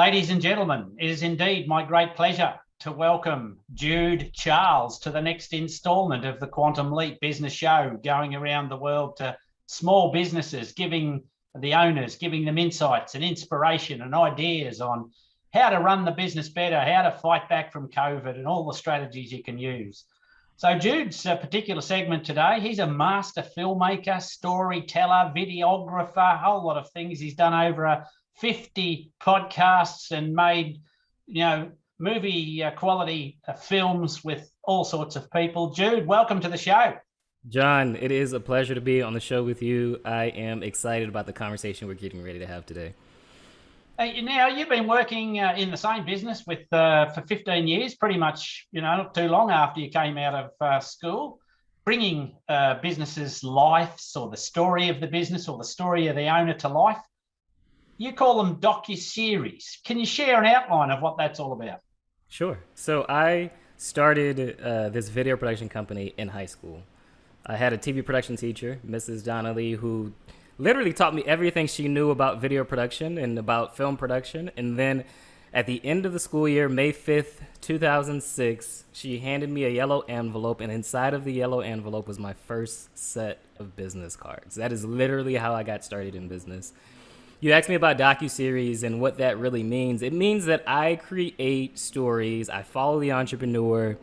Ladies and gentlemen, it is indeed my great pleasure to welcome Jude Charles to the next instalment of the Quantum Leap Business Show, going around the world to small businesses, giving the owners, giving them insights and inspiration and ideas on how to run the business better, how to fight back from COVID and all the strategies you can use. So Jude's particular segment today, he's a master filmmaker, storyteller, videographer, a whole lot of things. He's done over 50 podcasts and made, movie quality films with all sorts of people. Jude, welcome to the show. John, it is a pleasure to be on the show with you. I am excited about the conversation we're getting ready to have today. Now, you've been working in the same business for 15 years, pretty much, not too long after you came out of school, bringing businesses' lives or the story of the business or the story of the owner to life. You call them docuseries. Can you share an outline of what that's all about? Sure. So I started this video production company in high school. I had a TV production teacher, Mrs. Donnelly, who literally taught me everything she knew about video production and about film production. And then at the end of the school year, May 5th, 2006, she handed me a yellow envelope, and inside of the yellow envelope was my first set of business cards. That is literally how I got started in business. You asked me about docuseries and what that really means. It means that I create stories, I follow the entrepreneur,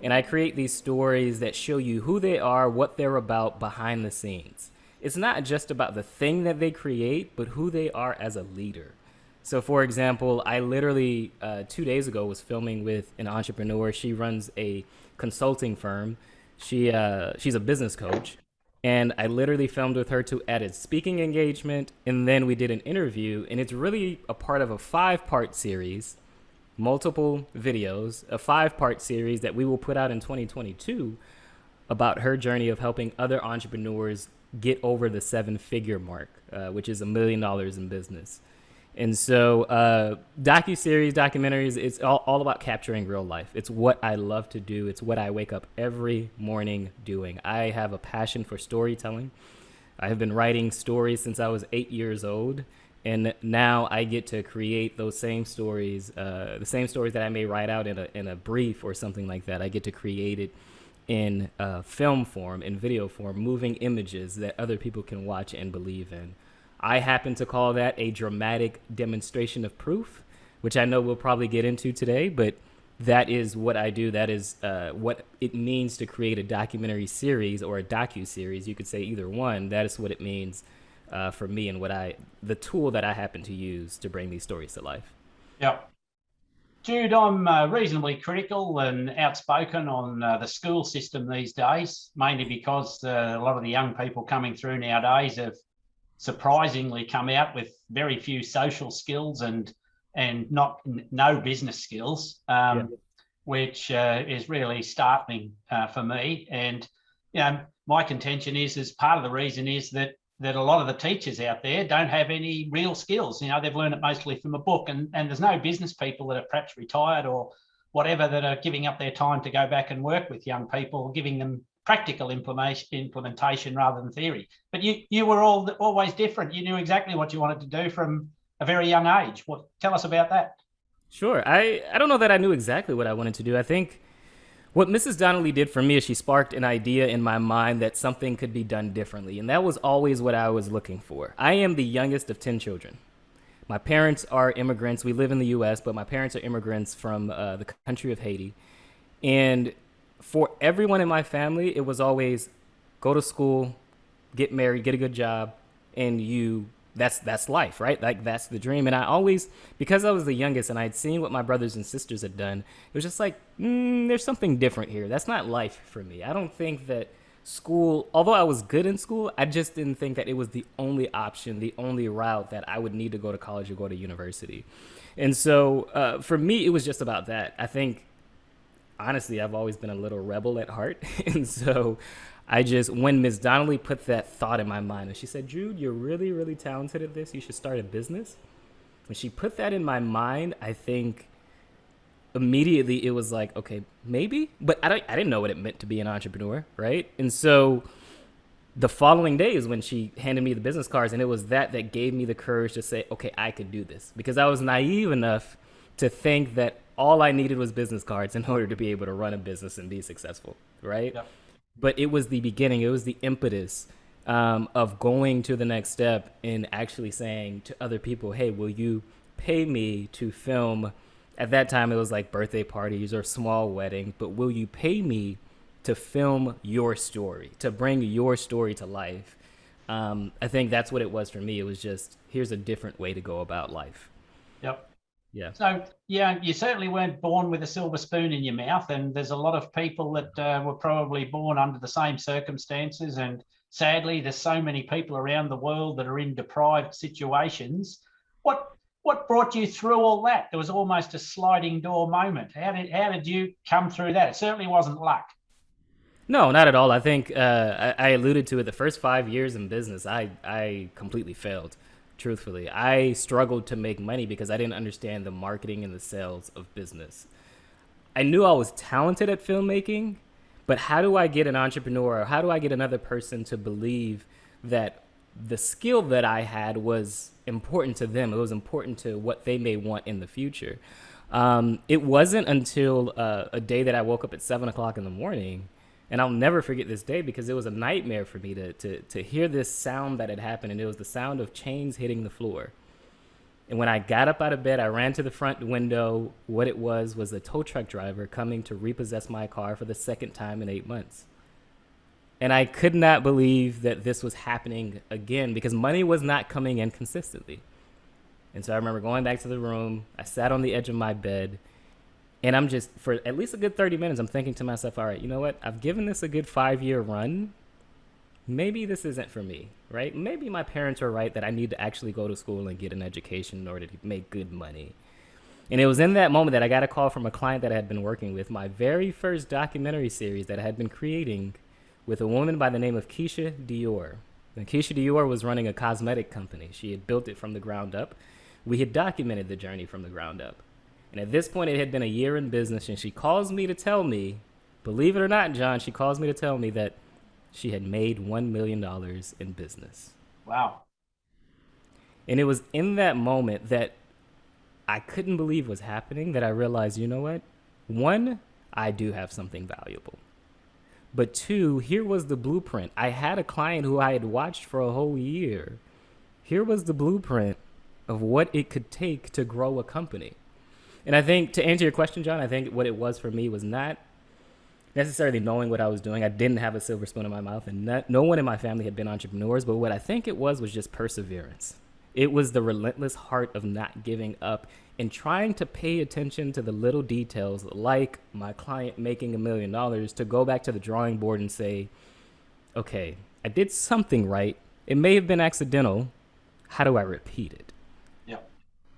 and I create these stories that show you who they are, what they're about behind the scenes. It's not just about the thing that they create, but who they are as a leader. So for example, I literally 2 days ago was filming with an entrepreneur. She runs a consulting firm. She's a business coach. And I literally filmed with her to edit speaking engagement. And then we did an interview. And it's really a part of a 5-part series, multiple videos, a 5-part series that we will put out in 2022 about her journey of helping other entrepreneurs get over the 7-figure mark, which is $1 million in business. And so docuseries, documentaries, it's all about capturing real life. It's what I love to do. It's what I wake up every morning doing. I have a passion for storytelling. I have been writing stories since I was 8 years old. And now I get to create those same stories, the same stories that I may write out in a brief or something like that. I get to create it in film form, in video form, moving images that other people can watch and believe in. I happen to call that a dramatic demonstration of proof, which I know we'll probably get into today, but that is what I do. That is what it means to create a documentary series or a docu-series. You could say either one. That is what it means for me and the tool that I happen to use to bring these stories to life. Yep. Jude, I'm reasonably critical and outspoken on the school system these days, mainly because a lot of the young people coming through nowadays have surprisingly come out with very few social skills and no business skills, which is really startling for me. And my contention is part of the reason is that a lot of the teachers out there don't have any real skills. They've learned it mostly from a book, and there's no business people that are perhaps retired or whatever that are giving up their time to go back and work with young people, giving them practical implementation rather than theory. But you were always different. You knew exactly what you wanted to do from a very young age. Tell us about that. Sure. I don't know that I knew exactly what I wanted to do. I think what Mrs. Donnelly did for me is she sparked an idea in my mind that something could be done differently. And that was always what I was looking for. I am the youngest of 10 children. My parents are immigrants. We live in the U.S., but my parents are immigrants from the country of Haiti. And for everyone in my family, it was always go to school, get married, get a good job, and that's life, right? Like, that's the dream. And I always, because I was the youngest and I'd seen what my brothers and sisters had done, it was just like, there's something different here. That's not life for me. I don't think that school, although I was good in school, I just didn't think that it was the only option, the only route that I would need to go to college or go to university. And so for me, it was just about that. I think, honestly, I've always been a little rebel at heart. And so when Ms. Donnelly put that thought in my mind, and she said, Jude, you're really, really talented at this. You should start a business. When she put that in my mind, I think immediately it was like, okay, maybe. But I didn't know what it meant to be an entrepreneur, right? And so the following day is when she handed me the business cards, and it was that gave me the courage to say, okay, I could do this, because I was naive enough to think that all I needed was business cards in order to be able to run a business and be successful, right? Yep. But it was the beginning. It was the impetus of going to the next step and actually saying to other people, hey, will you pay me to film? At that time, it was like birthday parties or small weddings, but will you pay me to film your story, to bring your story to life? I think that's what it was for me. It was just, here's a different way to go about life. Yep. Yeah. So, yeah, you certainly weren't born with a silver spoon in your mouth, and there's a lot of people that were probably born under the same circumstances. And sadly, there's so many people around the world that are in deprived situations. What brought you through all that? There was almost a sliding door moment. How did you come through that? It certainly wasn't luck. No, not at all. I think I alluded to it. The first 5 years in business, I completely failed. Truthfully, I struggled to make money because I didn't understand the marketing and the sales of business. I knew I was talented at filmmaking, but how do I get an entrepreneur, or how do I get another person to believe that the skill that I had was important to them? It was important to what they may want in the future. It wasn't until a day that I woke up at 7 o'clock in the morning, and I'll never forget this day because it was a nightmare for me to hear this sound that had happened, and it was the sound of chains hitting the floor. And when I got up out of bed, I ran to the front window. What it was a tow truck driver coming to repossess my car for the second time in 8 months. And I could not believe that this was happening again because money was not coming in consistently. And so I remember going back to the room. I sat on the edge of my bed, and I'm just, for at least a good 30 minutes, I'm thinking to myself, all right, you know what? I've given this a good 5-year run. Maybe this isn't for me, right? Maybe my parents are right that I need to actually go to school and get an education in order to make good money. And it was in that moment that I got a call from a client that I had been working with, my very first documentary series that I had been creating with a woman by the name of Keisha Dior. And Keisha Dior was running a cosmetic company. She had built it from the ground up. We had documented the journey from the ground up. And at this point, it had been a year in business, and she calls me to tell me, believe it or not, John, she calls me to tell me that she had made $1 million in business. Wow. And it was in that moment that I couldn't believe was happening that I realized, you know what? One, I do have something valuable. But two, here was the blueprint. I had a client who I had watched for a whole year. Here was the blueprint of what it could take to grow a company. And I think, to answer your question, John, I think what it was for me was not necessarily knowing what I was doing. I didn't have a silver spoon in my mouth, and no one in my family had been entrepreneurs. But what I think it was just perseverance. It was the relentless heart of not giving up and trying to pay attention to the little details, like my client making $1 million, to go back to the drawing board and say, okay, I did something right. It may have been accidental. How do I repeat it?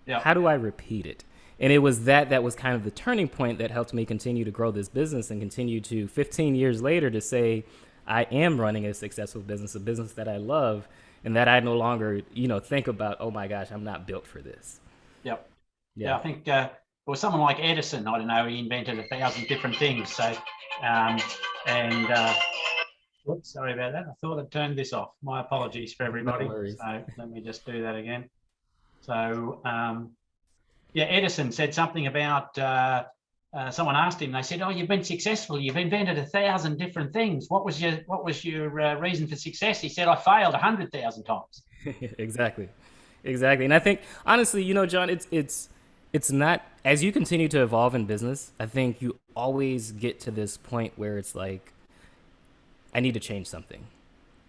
Yeah. How do I repeat it? And it was that was kind of the turning point that helped me continue to grow this business and continue to, 15 years later, to say, I am running a successful business, a business that I love, and that I no longer, think about, oh my gosh, I'm not built for this. Yep. Yeah, I think it was someone like Edison. I don't know, he invented 1,000 different things. So, whoops, sorry about that. I thought I'd turned this off. My apologies for everybody. No worries. So let me just do that again. So, Edison said something about someone asked him. They said, "Oh, you've been successful. You've invented 1,000 different things. What was your reason for success?" He said, "I failed 100,000 times." Exactly. And I think, honestly, John, it's not, as you continue to evolve in business, I think you always get to this point where it's like, I need to change something.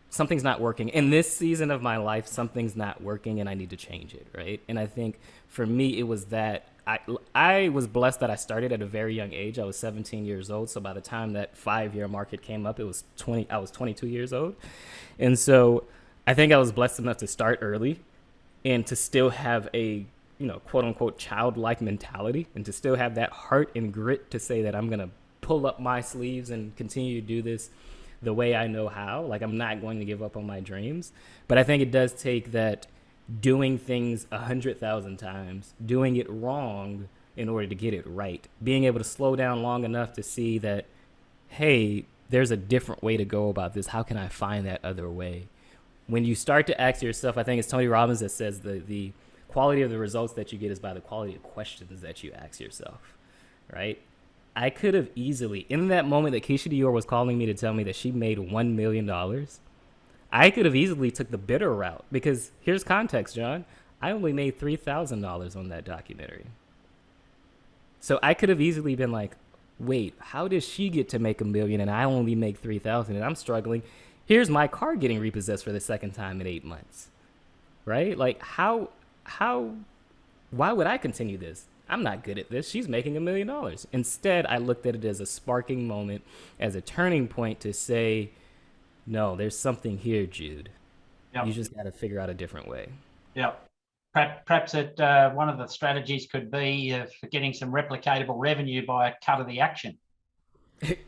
Something's not working. In this season of my life, something's not working and I need to change it, right? And I think for me, it was that I was blessed that I started at a very young age. I was 17 years old. So by the time that 5-year market came up, I was 22 years old. And so I think I was blessed enough to start early and to still have a, quote unquote, childlike mentality, and to still have that heart and grit to say that I'm going to pull up my sleeves and continue to do this the way I know how. Like, I'm not going to give up on my dreams. But I think it does take that doing things 100,000 times, doing it wrong in order to get it right, being able to slow down long enough to see that, hey, there's a different way to go about this. How can I find that other way? When you start to ask yourself, I think it's Tony Robbins that says the quality of the results that you get is by the quality of questions that you ask yourself, right? I could have easily, in that moment that Keisha Dior was calling me to tell me that she made $1 million, I could have easily took the bitter route, because here's context, John. I only made $3,000 on that documentary. So I could have easily been like, wait, how does she get to make $1 million and I only make 3,000 and I'm struggling? Here's my car getting repossessed for the second time in 8 months, right? Like why would I continue this? I'm not good at this. She's making $1 million. Instead, I looked at it as a sparking moment, as a turning point to say, no, there's something here, Jude. Yep. You just got to figure out a different way. Yeah. Perhaps one of the strategies could be for getting some replicatable revenue by a cut of the action.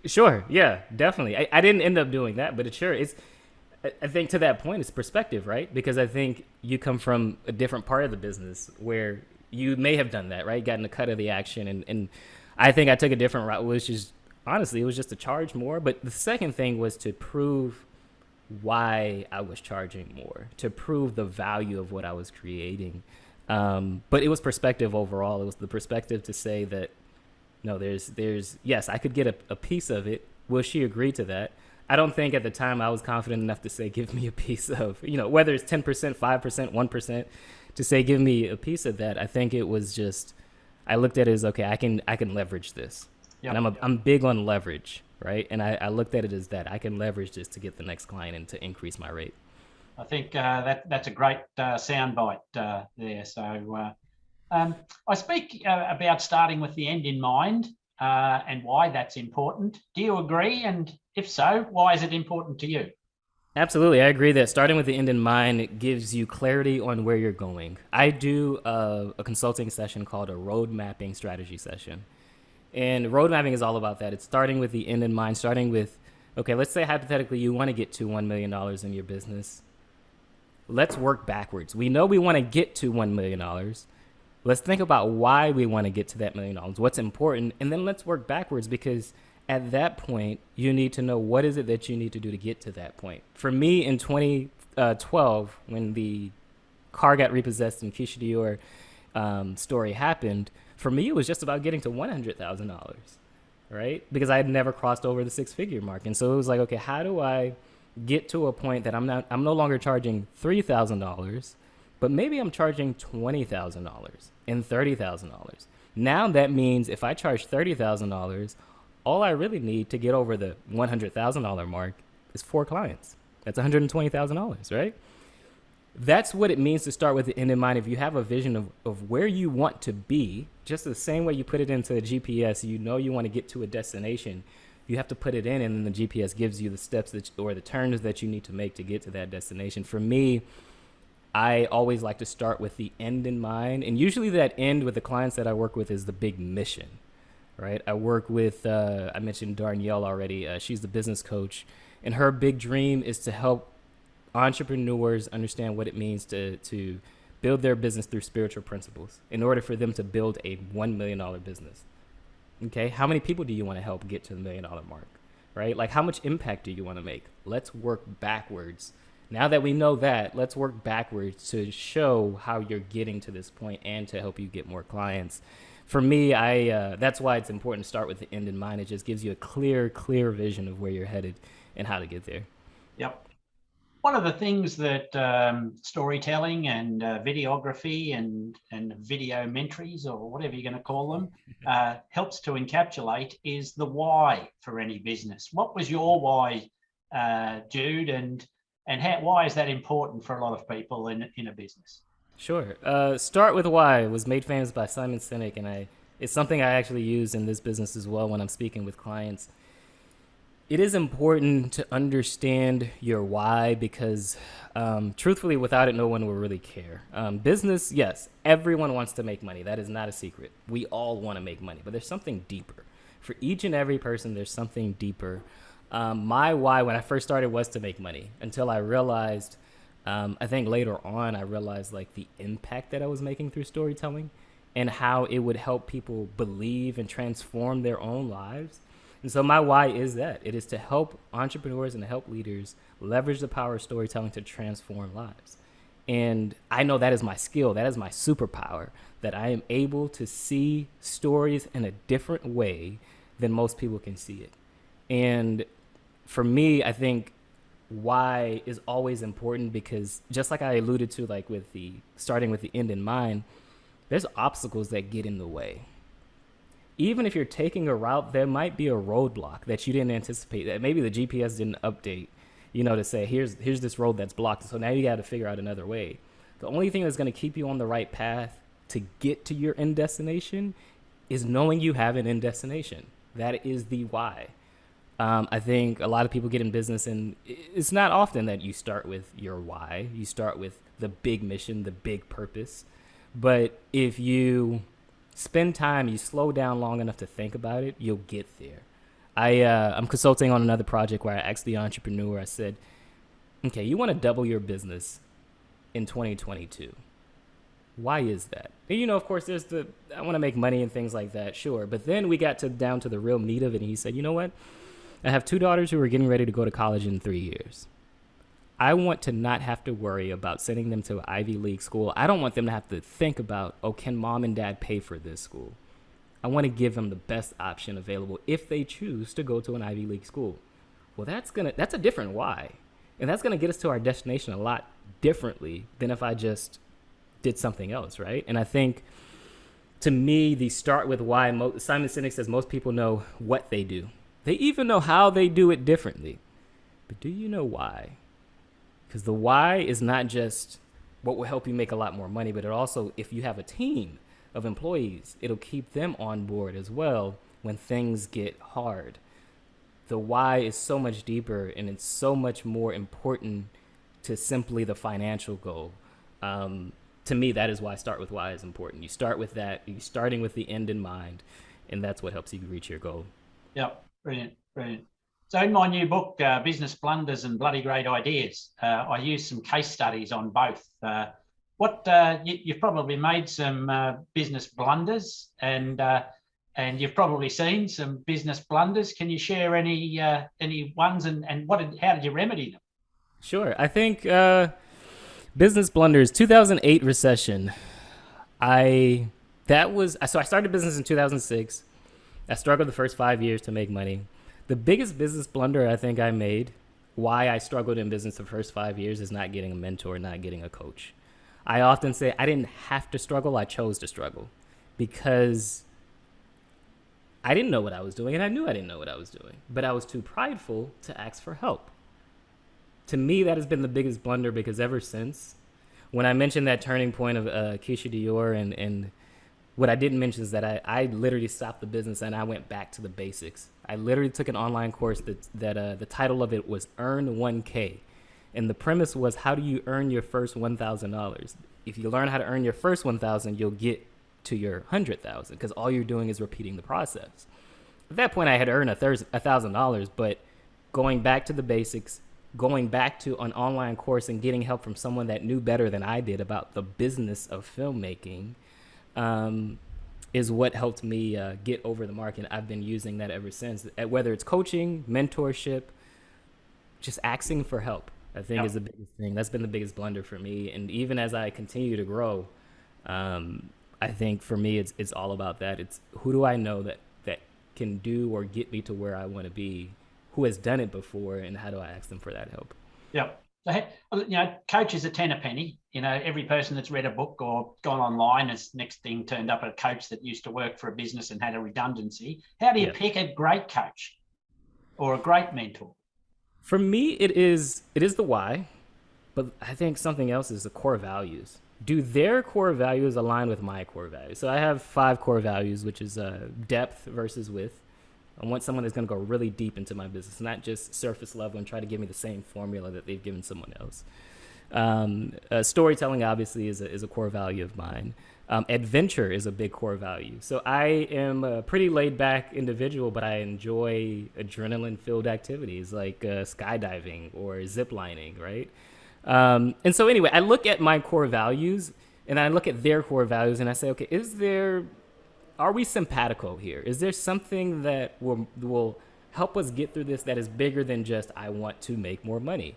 Sure. Yeah, definitely. I didn't end up doing that, but I think to that point, it's perspective, right? Because I think you come from a different part of the business where you may have done that, right? Gotten a cut of the action. And I think I took a different route, which is, honestly, it was just to charge more. But the second thing was to prove why I was charging more, to prove the value of what I was creating. But it was perspective overall. It was the perspective to say that, no, there's yes, I could get a piece of it. Will she agree to that? I don't think at the time I was confident enough to say, give me a piece of, whether it's 10%, 5%, 1%, to say, give me a piece of that. I think it was just, I looked at it as, okay, I can leverage this. Yep. And I'm big on leverage, right? And I looked at it as that. I can leverage this to get the next client and to increase my rate. I think that's a great soundbite there. So I speak about starting with the end in mind and why that's important. Do you agree? And if so, why is it important to you? Absolutely. I agree that starting with the end in mind, it gives you clarity on where you're going. I do a consulting session called a road mapping strategy session. And road mapping is all about that. It's starting with the end in mind, starting with, okay, let's say hypothetically you want to get to $1 million in your business. Let's work backwards. We know we want to get to $1 million. Let's think about why we want to get to that $1 million, what's important, and then let's work backwards, because at that point, you need to know what is it that you need to do to get to that point. For me, in 2012, when the car got repossessed and Keisha Dior story happened, for me, it was just about getting to $100,000, right? Because I had never crossed over the six-figure mark. And so it was like, okay, how do I get to a point that I'm no longer charging $3,000, but maybe I'm charging $20,000 and $30,000. Now that means if I charge $30,000, all I really need to get over the $100,000 mark is 4 clients. That's $120,000, right? That's what it means to start with the end in mind. If you have a vision of where you want to be, just the same way you put it into the GPS, you want to get to a destination, you have to put it in, and then the GPS gives you the steps or the turns that you need to make to get to that destination. For me, I always like to start with the end in mind. And usually that end with the clients that I work with is the big mission, right? I work with, I mentioned Darnielle already. She's the business coach, and her big dream is to help entrepreneurs understand what it means to build their business through spiritual principles in order for them to build a $1 million business. Okay, how many people do you want to help get to the $1 million mark, right? Like, how much impact do you want to make? Let's work backwards. Now that we know that, let's work backwards to show how you're getting to this point and to help you get more clients. For me, that's why it's important to start with the end in mind. It just gives you a clear vision of where you're headed and how to get there. Yep. One of the things that storytelling and videography and videomentaries, or whatever you're going to call them, helps to encapsulate is the why for any business. What was your why, Jude, and why is that important for a lot of people in a business? Sure. Start with why. It was made famous by Simon Sinek, and it's something I actually use in this business as well when I'm speaking with clients. It is important to understand your why because, truthfully, without it, no one will really care. Business, yes, everyone wants to make money. That is not a secret. We all want to make money, but there's something deeper. For each and every person, there's something deeper. My why when I first started was to make money until I realized, I think later on, I realized like the impact that I was making through storytelling and how it would help people believe and transform their own lives. And so my why is that it is to help entrepreneurs and to help leaders leverage the power of storytelling to transform lives. And I know that is my skill, that is my superpower, that I am able to see stories in a different way than most people can see it. And for me, I think why is always important, because just like I alluded to, like with the starting with the end in mind, there's obstacles that get in the way. Even if you're taking a route, there might be a roadblock that you didn't anticipate, that maybe the GPS didn't update, to say, here's this road that's blocked. So now you got to figure out another way. The only thing that's going to keep you on the right path to get to your end destination is knowing you have an end destination. That is the why. I think a lot of people get in business, and it's not often that you start with your why. You start with the big mission, the big purpose. But if you spend time, you slow down long enough to think about it, you'll get there. I'm consulting on another project where I asked the entrepreneur, I said, okay, you want to double your business in 2022. Why is that? And, of course, there's I want to make money and things like that, sure. But then we got down to the real meat of it, and he said, you know what? I have 2 daughters who are getting ready to go to college in 3 years. I want to not have to worry about sending them to an Ivy League school. I don't want them to have to think about, can mom and dad pay for this school? I want to give them the best option available if they choose to go to an Ivy League school. Well, that's a different why. And that's going to get us to our destination a lot differently than if I just did something else, right? And I think, to me, the start with why, Simon Sinek says most people know what they do. They even know how they do it differently. But do you know why? Because the why is not just what will help you make a lot more money, but it also, if you have a team of employees, it'll keep them on board as well when things get hard. The why is so much deeper, and it's so much more important to simply the financial goal. To me, that is why start with why is important. You start with that, you're starting with the end in mind, and that's what helps you reach your goal. Yep, brilliant. So in my new book, Business Blunders and Bloody Great Ideas, I use some case studies on both. You've probably made some business blunders, and you've probably seen some business blunders. Can you share any ones, and how did you remedy them? Sure. I think business blunders, 2008 recession. I started business in 2006. I struggled the first 5 years to make money. The biggest business blunder I think I made, why I struggled in business the first 5 years, is not getting a mentor, not getting a coach. I often say I didn't have to struggle, I chose to struggle, because I didn't know what I was doing, and I knew I didn't know what I was doing, but I was too prideful to ask for help. To me, that has been the biggest blunder, because ever since, when I mentioned that turning point of Keisha Dior, and what I didn't mention is that I literally stopped the business and I went back to the basics. I literally took an online course that the title of it was Earn 1K. And the premise was, how do you earn your first $1,000? If you learn how to earn your first $1,000, you'll get to your $100,000, because all you're doing is repeating the process. At that point, I had earned $1,000, but going back to the basics, going back to an online course and getting help from someone that knew better than I did about the business of filmmaking, is what helped me get over the mark, and I've been using that ever since. Whether it's coaching, mentorship, just asking for help, I think is the biggest thing. That's been the biggest blunder for me. And even as I continue to grow, I think for me, it's all about that. It's who do I know that can do or get me to where I want to be, who has done it before, and how do I ask them for that help? Yep. So, coaches are 10 a penny. Every person that's read a book or gone online has next thing turned up a coach that used to work for a business and had a redundancy. How do you pick a great coach or a great mentor? For me, it is the why, but I think something else is the core values. Do their core values align with my core values? So I have 5 core values, which is depth versus width. I want someone that's going to go really deep into my business, not just surface level and try to give me the same formula that they've given someone else. Storytelling, obviously, is a core value of mine. Adventure is a big core value. So I am a pretty laid-back individual, but I enjoy adrenaline-filled activities like skydiving or ziplining, right? And so anyway, I look at my core values, and I look at their core values, and I say, okay, are we simpatico here? Is there something that will help us get through this that is bigger than just I want to make more money.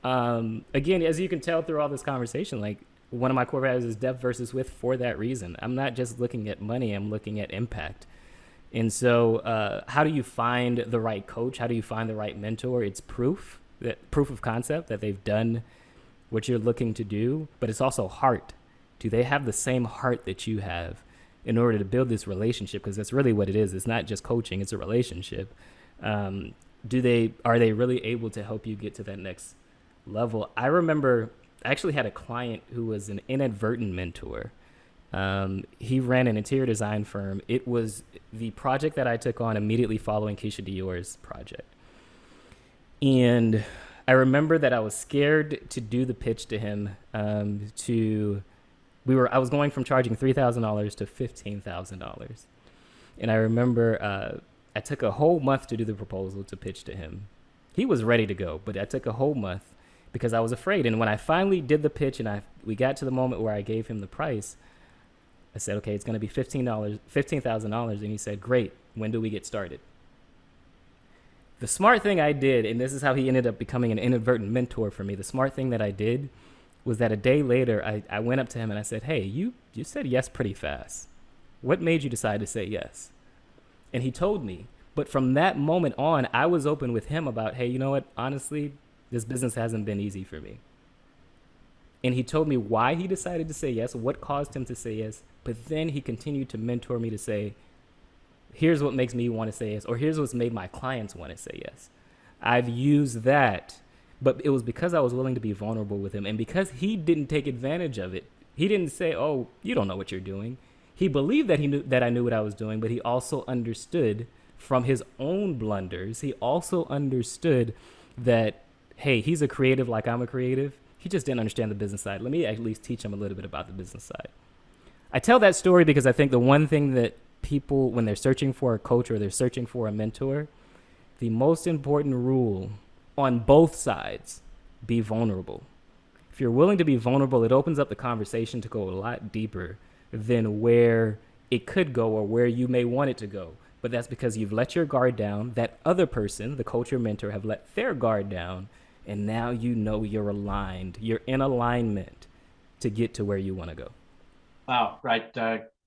Again, as you can tell through all this conversation, like one of my core values is depth versus width for that reason. I'm not just looking at money, I'm looking at impact. And so how do you find the right coach? How do you find the right mentor? It's proof of concept that they've done what you're looking to do, but it's also heart. Do they have the same heart that you have in order to build this relationship? Because that's really what it is. It's not just coaching, it's a relationship. Are they really able to help you get to that next level? I remember I actually had a client who was an inadvertent mentor. He ran an interior design firm. It was the project that I took on immediately following Keisha Dior's project. And I remember that I was scared to do the pitch to him. I was going from charging $3,000 to $15,000. And I remember I took a whole month to do the proposal to pitch to him. He was ready to go, but I took a whole month because I was afraid. And when I finally did the pitch and we got to the moment where I gave him the price, I said, okay, it's going to be $15,000. And he said, great. When do we get started? The smart thing I did, and this is how he ended up becoming an inadvertent mentor for me. The smart thing that I did was that a day later, I went up to him and I said, hey, you said yes pretty fast. What made you decide to say yes? And he told me. But from that moment on, I was open with him about, hey, you know what? Honestly, this business hasn't been easy for me. And he told me why he decided to say yes, what caused him to say yes. But then he continued to mentor me to say, here's what makes me want to say yes, or here's what's made my clients want to say yes. I've used that, but it was because I was willing to be vulnerable with him. And because he didn't take advantage of it, he didn't say, oh, you don't know what you're doing. He believed that he knew that I knew what I was doing, but he also understood from his own blunders. He also understood that, hey, he's a creative like I'm a creative. He just didn't understand the business side. Let me at least teach him a little bit about the business side. I tell that story because I think the one thing that people, when they're searching for a coach or they're searching for a mentor, the most important rule on both sides, be vulnerable. If you're willing to be vulnerable, it opens up the conversation to go a lot deeper than where it could go or where you may want it to go. But that's because you've let your guard down. That other person, the coach or mentor, have let their guard down. And now you know you're aligned. You're in alignment to get to where you want to go. Wow, great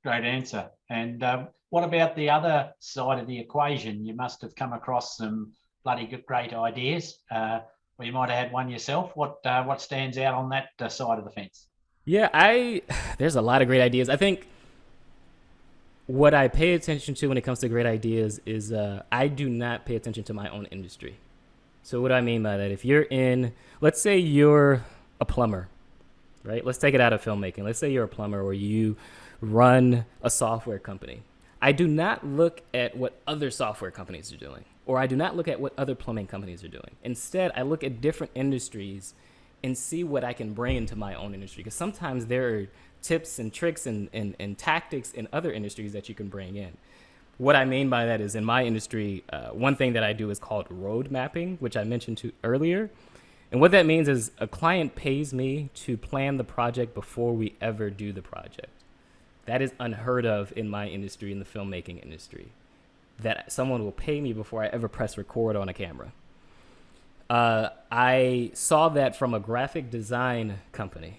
answer. And what about the other side of the equation? You must have come across some bloody good, great ideas. Or you might have had one yourself. What stands out on that side of the fence? Yeah, there's a lot of great ideas. I think what I pay attention to when it comes to great ideas is I do not pay attention to my own industry. So what do I mean by that? If you're let's say you're a plumber, right? Let's take it out of filmmaking. Let's say you're a plumber or you run a software company. I do not look at what other software companies are doing, or I do not look at what other plumbing companies are doing. Instead, I look at different industries and see what I can bring into my own industry. Because sometimes there are tips and tricks and tactics in other industries that you can bring in. What I mean by that is in my industry, one thing that I do is called road mapping, which I mentioned to earlier. And what that means is a client pays me to plan the project before we ever do the project. That is unheard of in my industry, in the filmmaking industry, that someone will pay me before I ever press record on a camera. I saw that from a graphic design company,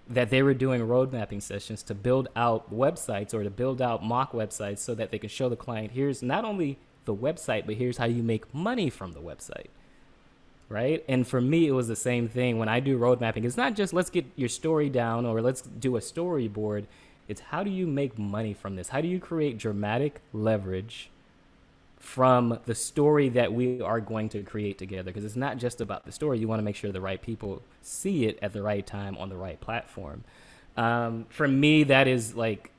that they were doing road mapping sessions to build out websites or to build out mock websites so that they can show the client, here's not only the website, but here's how you make money from the website, right? And for me, it was the same thing. When I do road mapping, it's not just let's get your story down or let's do a storyboard. It's how do you make money from this? How do you create dramatic leverage from the story that we are going to create together? Because it's not just about the story. You want to make sure the right people see it at the right time on the right platform. For me, that is like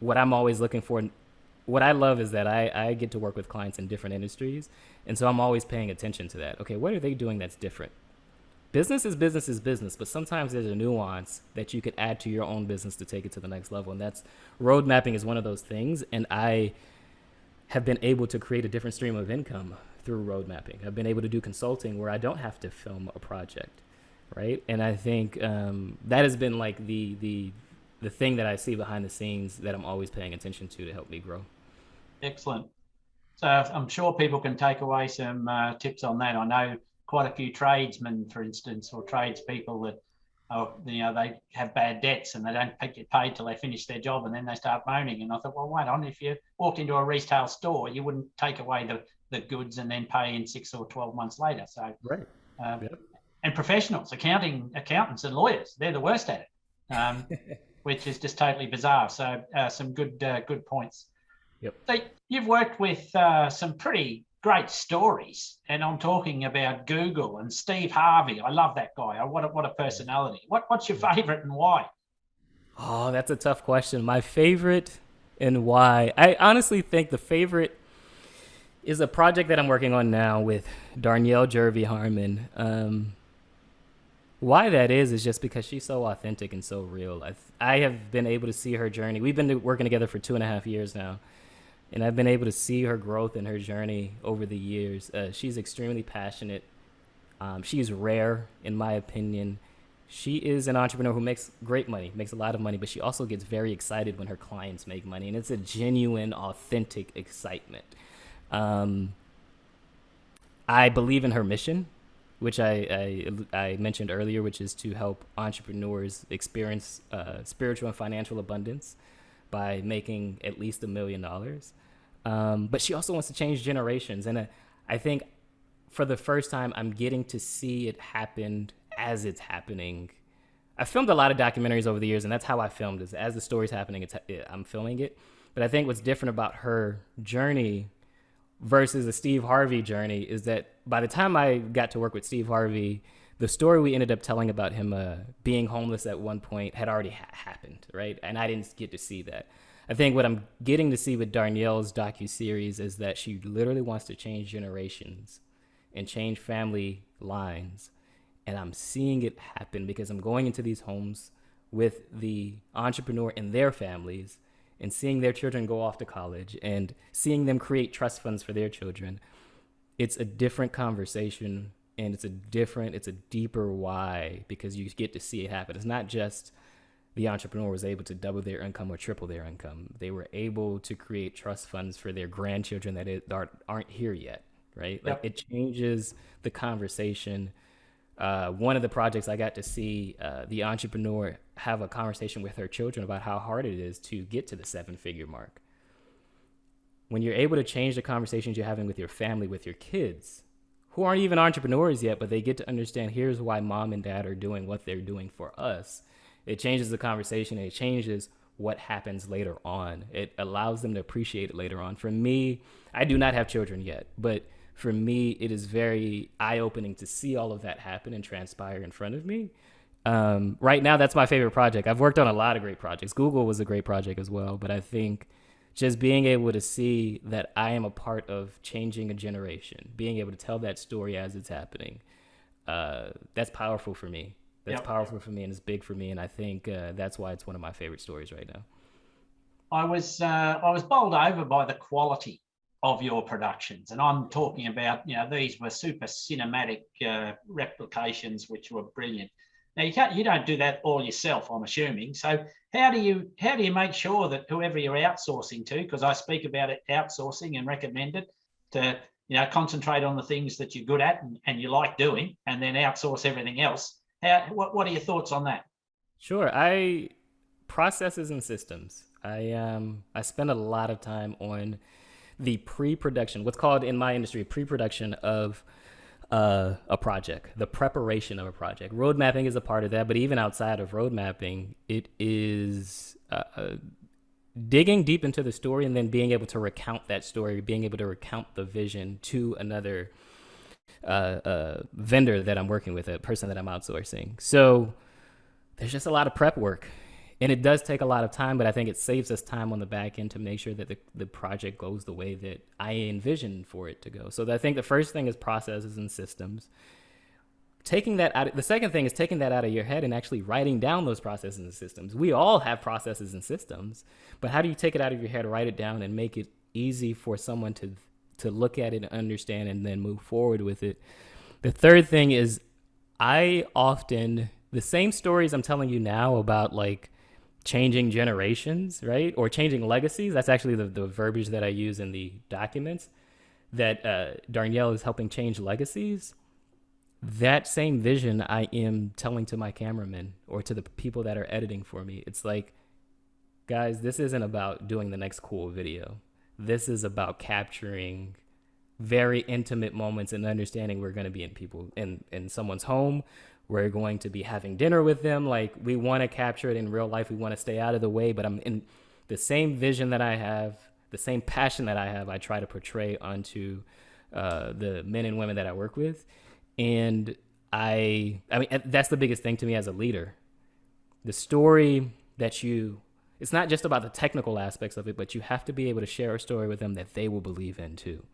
what I'm always looking for. What I love is that I get to work with clients in different industries. And so I'm always paying attention to that. Okay, what are they doing that's different? Business is business, but sometimes there's a nuance that you could add to your own business to take it to the next level. And that's road mapping is one of those things. And I have been able to create a different stream of income through road mapping. I've been able to do consulting where I don't have to film a project, right? And I think that has been like the thing that I see behind the scenes that I'm always paying attention to help me grow. Excellent. So I'm sure people can take away some tips on that. I know quite a few tradesmen, for instance, or tradespeople that, they have bad debts and they don't get paid till they finish their job, and then they start moaning. And I thought, well, wait on, if you walked into a retail store, you wouldn't take away the goods and then pay in 6 or 12 months later. So, Right. Yep. And professionals, accountants and lawyers, they're the worst at it, which is just totally bizarre. So some good points. Yep. So you've worked with some pretty great stories, and I'm talking about Google and Steve Harvey. I love that guy. What a personality. What's your favorite and why? Oh, that's a tough question. My favorite and why? I honestly think the favorite is a project that I'm working on now with Darnielle Jervey Harmon. Why that is just because she's so authentic and so real. I have been able to see her journey. We've been working together for 2.5 years now, and I've been able to see her growth and her journey over the years. She's extremely passionate. She's rare, in my opinion. She is an entrepreneur who makes great money, makes a lot of money, but she also gets very excited when her clients make money, and it's a genuine, authentic excitement. I believe in her mission, which I mentioned earlier, which is to help entrepreneurs experience spiritual and financial abundance by making at least $1 million. But she also wants to change generations. And I think for the first time, I'm getting to see it happen as it's happening. I filmed a lot of documentaries over the years, and that's how I filmed is as the story's happening, I'm filming it. But I think what's different about her journey versus the Steve Harvey journey is that by the time I got to work with Steve Harvey, the story we ended up telling about him being homeless at one point had already happened, right? And I didn't get to see that. I think what I'm getting to see with Darnielle's docuseries is that she literally wants to change generations and change family lines. And I'm seeing it happen because I'm going into these homes with the entrepreneur and their families and seeing their children go off to college and seeing them create trust funds for their children. It's a different conversation, and it's a deeper why, because you get to see it happen. It's not just the entrepreneur was able to double their income or triple their income. They were able to create trust funds for their grandchildren that aren't here yet, right? Like, Yep. it changes the conversation. One of the projects I got to see the entrepreneur have a conversation with her children about how hard it is to get to the 7-figure mark. When you're able to change the conversations you're having with your family, with your kids, who aren't even entrepreneurs yet, but they get to understand here's why mom and dad are doing what they're doing for us. It changes the conversation, and it changes what happens later on. It allows them to appreciate it later on. For me, I do not have children yet, but for me, it is very eye-opening to see all of that happen and transpire in front of me. Right now, that's my favorite project. I've worked on a lot of great projects. Google was a great project as well, but I think just being able to see that I am a part of changing a generation, being able to tell that story as it's happening, that's powerful for me. That's Yep. powerful for me, and it's big for me, and I think that's why it's one of my favorite stories right now. I was bowled over by the quality of your productions, and I'm talking about, these were super cinematic replications which were brilliant. Now you don't do that all yourself, I'm assuming. So how do you make sure that whoever you're outsourcing to, because I speak about it, outsourcing, and recommend it to concentrate on the things that you're good at and you like doing, and then outsource everything else. What are your thoughts on that? Sure. Processes and systems. I spend a lot of time on the pre-production, what's called in my industry pre-production of a project, the preparation of a project. Road mapping is a part of that, but even outside of road mapping, it is digging deep into the story and then being able to recount that story, being able to recount the vision to another vendor that I'm working with, a person that I'm outsourcing. So there's just a lot of prep work. And it does take a lot of time, but I think it saves us time on the back end to make sure that the project goes the way that I envisioned for it to go. So I think the first thing is processes and systems. The second thing is taking that out of your head and actually writing down those processes and systems. We all have processes and systems, but how do you take it out of your head, write it down, and make it easy for someone to look at it and understand and then move forward with it? The third thing is the same stories I'm telling you now about, like, changing generations, right? Or changing legacies. That's actually the verbiage that I use in the documents. that Darnielle is helping change legacies, that same vision I am telling to my cameramen or to the people that are editing for me. It's like, guys, this isn't about doing the next cool video. This is about capturing very intimate moments and understanding we're going to be in someone's home. We're going to be having dinner with them. Like, we want to capture it in real life. We want to stay out of the way, but I'm in the same vision that I have, the same passion that I have, I try to portray onto the men and women that I work with. And I mean, that's the biggest thing to me as a leader. The story that it's not just about the technical aspects of it, but you have to be able to share a story with them that they will believe in too.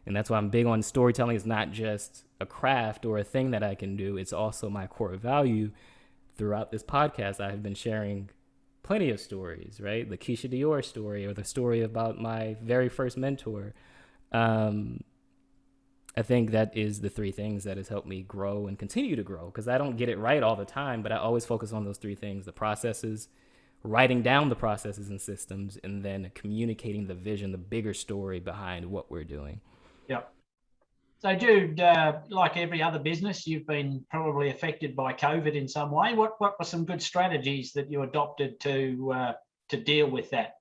And that's why I'm big on storytelling. It's not just a craft or a thing that I can do. It's also my core value. Throughout this podcast, I have been sharing plenty of stories, right? The Keisha Dior story, or the story about my very first mentor. I think that is the three things that has helped me grow and continue to grow, because I don't get it right all the time, but I always focus on those three things: the processes, writing down the processes and systems, and then communicating the vision, the bigger story behind what we're doing. Yep. So Jude, like every other business, you've been probably affected by COVID in some way. What were some good strategies that you adopted to deal with that?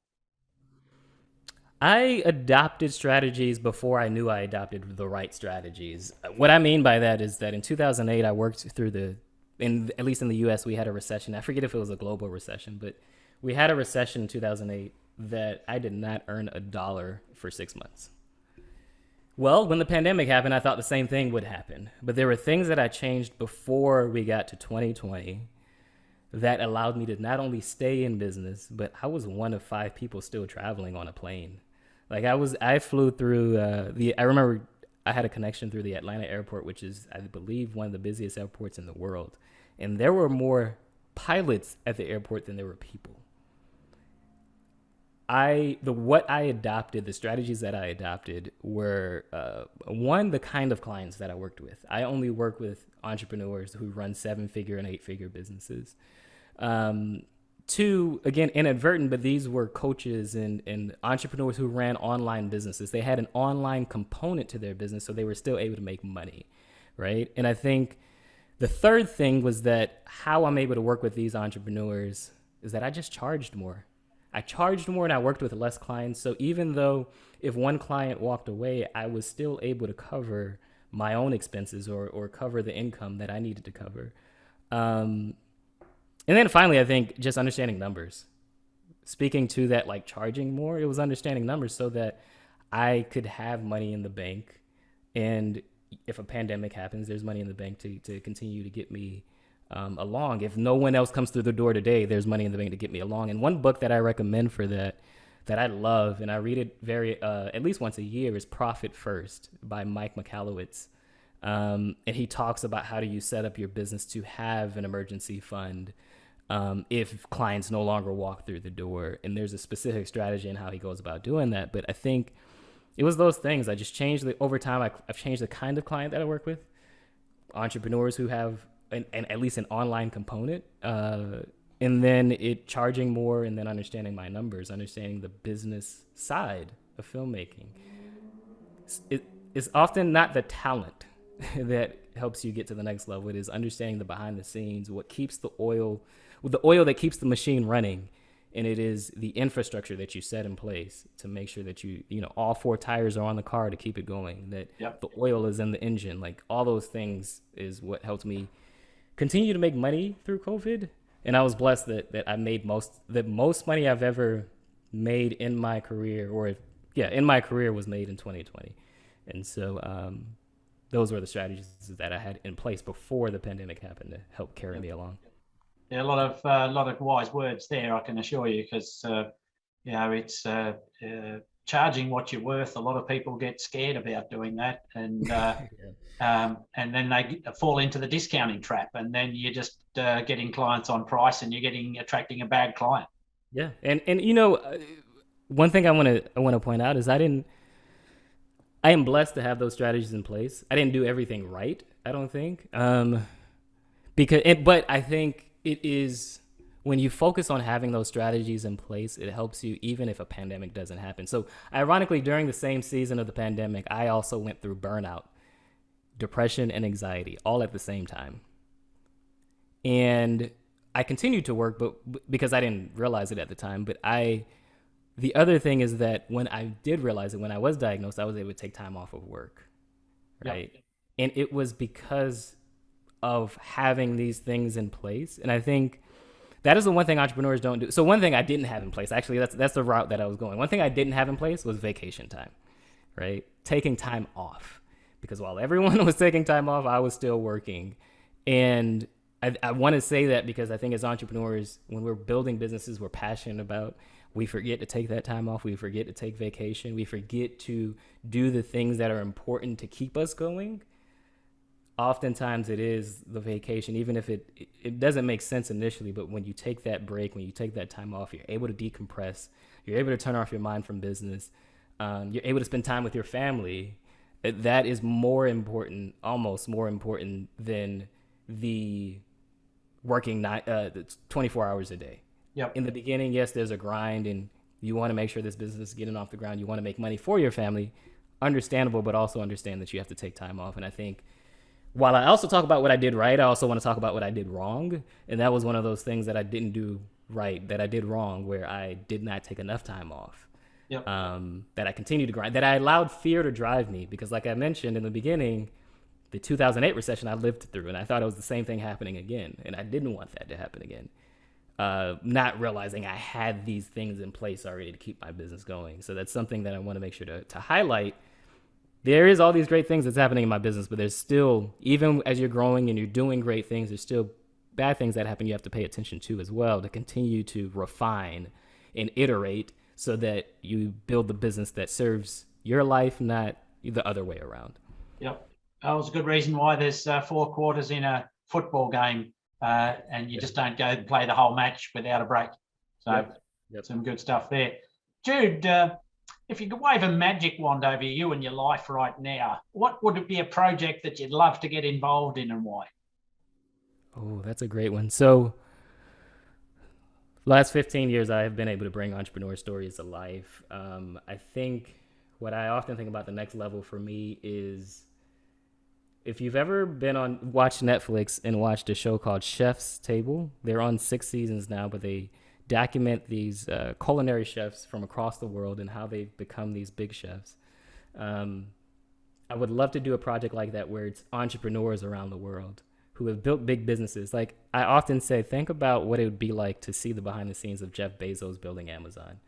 I adopted strategies before I knew I adopted the right strategies. What I mean by that is that in 2008, I worked through at least in the US, we had a recession. I forget if it was a global recession, but we had a recession in 2008 that I did not earn $1 for 6 months. Well, when the pandemic happened, I thought the same thing would happen. But there were things that I changed before we got to 2020 that allowed me to not only stay in business, but I was one of 5 people still traveling on a plane. Like, I flew through I remember I had a connection through the Atlanta airport, which is, I believe, one of the busiest airports in the world. And there were more pilots at the airport than there were people. The strategies that I adopted were, one, the kind of clients that I worked with. I only work with entrepreneurs who run 7-figure and 8-figure businesses. 2, again, inadvertent, but these were coaches and entrepreneurs who ran online businesses. They had an online component to their business, so they were still able to make money, right? And I think the third thing was that how I'm able to work with these entrepreneurs is that I just charged more. I charged more and I worked with less clients. So even though if one client walked away, I was still able to cover my own expenses or cover the income that I needed to cover. And then finally, I think just understanding numbers. Speaking to that, like charging more, it was understanding numbers so that I could have money in the bank. And if a pandemic happens, there's money in the bank to continue to get me along. If no one else comes through the door today, there's money in the bank to get me along. And one book that I recommend for that I love, and I read it at least once a year, is Profit First by Mike Michalowicz. And he talks about how do you set up your business to have an emergency fund if clients no longer walk through the door. And there's a specific strategy in how he goes about doing that. But I think it was those things. I just changed over time. I've changed the kind of client that I work with. Entrepreneurs who have at least an online component, and then charging more, and then understanding my numbers, understanding the business side of filmmaking. It's often not the talent that helps you get to the next level. It is understanding the behind the scenes, what keeps the oil that keeps the machine running. And it is the infrastructure that you set in place to make sure that all 4 tires are on the car to keep it going, that the oil is in the engine. Like, all those things is what helped me continue to make money through COVID. And I was blessed that I made the most money I've ever made in my career, in my career, was made in 2020. And so those were the strategies that I had in place before the pandemic happened to help carry me along. Yeah, a lot of wise words there, I can assure you, because it's charging what you're worth. A lot of people get scared about doing that, and and then they fall into the discounting trap, and then you're just getting clients on price, and you're attracting a bad client. Yeah, and one thing I want to point out is I am blessed to have those strategies in place. I didn't do everything right, I don't think, but I think it is when you focus on having those strategies in place, it helps you even if a pandemic doesn't happen. So, ironically, during the same season of the pandemic, I also went through burnout, depression, and anxiety all at the same time. And I continued to work, but because I didn't realize it at the time, the other thing is that when I did realize it, when I was diagnosed, I was able to take time off of work, right? Yep. And it was because of having these things in place. And I think that is the one thing entrepreneurs don't do. So one thing I didn't have in place, actually, that's the route that I was going. One thing I didn't have in place was vacation time, right? Taking time off, because while everyone was taking time off, I was still working. And I want to say that because I think as entrepreneurs, when we're building businesses we're passionate about, we forget to take that time off. We forget to take vacation. We forget to do the things that are important to keep us going. Oftentimes it is the vacation, even if it doesn't make sense initially, but when you take that break, when you take that time off, you're able to decompress. You're able to turn off your mind from business. You're able to spend time with your family. That is more important, almost more important than the working 24 hours a day. Yep. In the beginning, yes, there's a grind and you want to make sure this business is getting off the ground. You want to make money for your family. Understandable, but also understand that you have to take time off. And I think while I also talk about what I did right, I also want to talk about what I did wrong. And that was one of those things that I didn't do right, that I did wrong, where I did not take enough time off. Yep. That I continued to grind, that I allowed fear to drive me. Because like I mentioned in the beginning, the 2008 recession I lived through, and I thought it was the same thing happening again. And I didn't want that to happen again. Not realizing I had these things in place already to keep my business going. So that's something that I want to make sure to highlight. There is all these great things that's happening in my business, but there's still, even as you're growing and you're doing great things, there's still bad things that happen you have to pay attention to as well, to continue to refine and iterate so that you build the business that serves your life, not the other way around. Yep. That was a good reason why there's 4 quarters in a football game, and you just don't go and play the whole match without a break. So some good stuff there. Jude, if you could wave a magic wand over you and your life right now, what would it be a project that you'd love to get involved in and why? Oh, that's a great one. So last 15 years, I have been able to bring entrepreneur stories to life. I think what I often think about the next level for me is if you've ever watched Netflix and watched a show called Chef's Table. They're on 6 seasons now, but they document these culinary chefs from across the world and how they've become these big chefs. I would love to do a project like that where it's entrepreneurs around the world who have built big businesses. Like I often say, think about what it would be like to see the behind the scenes of Jeff Bezos building Amazon.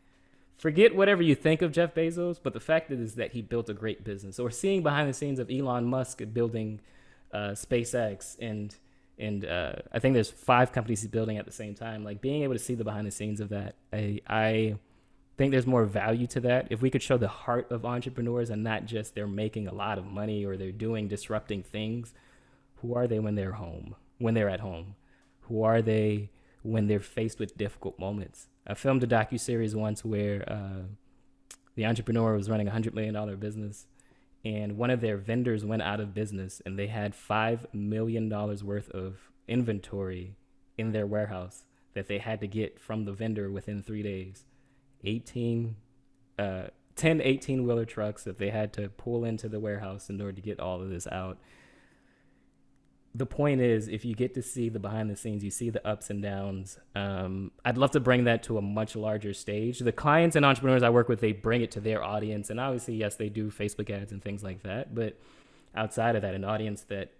Forget whatever you think of Jeff Bezos, but the fact is that he built a great business. Or seeing behind the scenes of Elon Musk building SpaceX and I think there's 5 companies he's building at the same time. Like being able to see the behind the scenes of that, I think there's more value to that. If we could show the heart of entrepreneurs and not just they're making a lot of money or they're doing disrupting things. Who are they when they're at home? Who are they when they're faced with difficult moments? I filmed a docuseries once where the entrepreneur was running a $100 million business and one of their vendors went out of business and they had $5 million worth of inventory in their warehouse that they had to get from the vendor within 3 days. 10 18-wheeler trucks that they had to pull into the warehouse in order to get all of this out. The point is, if you get to see the behind the scenes, you see the ups and downs. I'd love to bring that to a much larger stage. The clients and entrepreneurs I work with, they bring it to their audience. And obviously, yes, they do Facebook ads and things like that. But outside of that, an audience that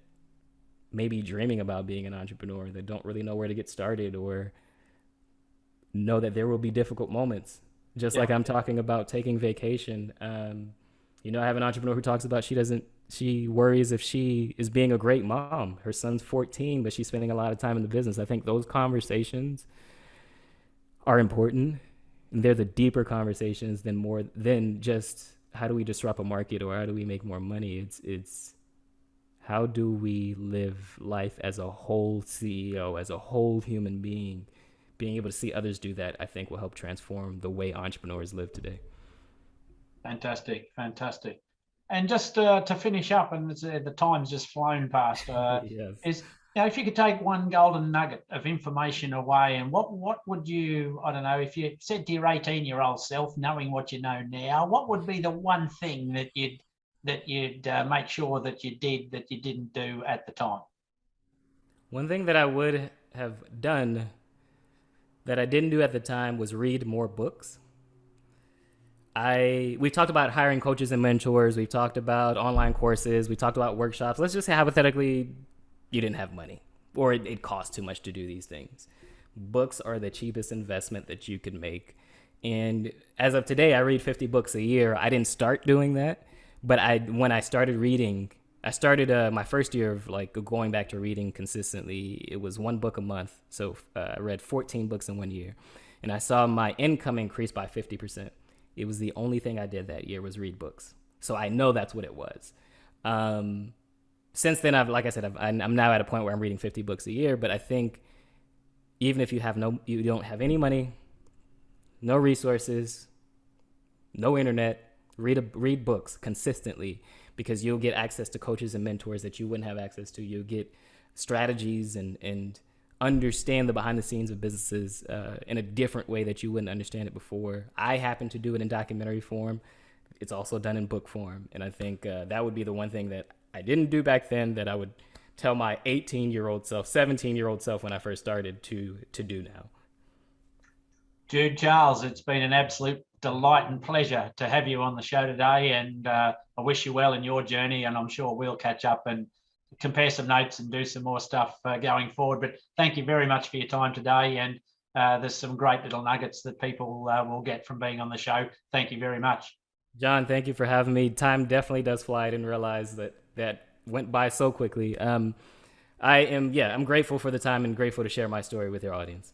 may be dreaming about being an entrepreneur, that don't really know where to get started or know that there will be difficult moments. Just like I'm talking about taking vacation. I have an entrepreneur who talks about she worries if she is being a great mom. Her son's 14, but she's spending a lot of time in the business. I think those conversations are important. And they're the deeper conversations than just how do we disrupt a market or how do we make more money. It's how do we live life as a whole CEO, as a whole human being. Being able to see others do that, I think, will help transform the way entrepreneurs live today. Fantastic. And just to finish up, and the time's just flown past, Yes. is Now, if you could take one golden nugget of information away, and what would you, I don't know, if you said to your 18-year-old self, knowing what you know now, what would be the one thing that you'd make sure that you did that you didn't do at the time? One thing that I would have done that I didn't do at the time was read more books. We've talked about hiring coaches and mentors. We've talked about online courses. We talked about workshops. Let's just say hypothetically, you didn't have money, or it cost too much to do these things. Books are the cheapest investment that you can make. And as of today, I read 50 books a year. I didn't start doing that, but when I started reading, I started my first year of like going back to reading consistently. It was one book a month, so I read 14 books in 1 year, and I saw my income increase by 50%. It was the only thing I did that year was read books. So I know that's what it was. Since then, like I said, I'm now at a point where I'm reading 50 books a year. But I think even if you don't have any money, no resources, no internet, read books consistently, because you'll get access to coaches and mentors that you wouldn't have access to. You'll get strategies and understand the behind the scenes of businesses in a different way that you wouldn't understand it before. I happen to do it in documentary form. It's also done in book form. And I think that would be the one thing that I didn't do back then that I would tell my 18-year-old self, 17-year-old self when I first started to do now. Jude Charles, it's been an absolute delight and pleasure to have you on the show today, and I wish you well in your journey, and I'm sure we'll catch up and compare some notes and do some more stuff going forward. But thank you very much for your time today, and there's some great little nuggets that people will get from being on the show. Thank you very much. John, thank you for having me. Time definitely does fly. I didn't realize that went by so quickly. I'm grateful for the time and grateful to share my story with your audience.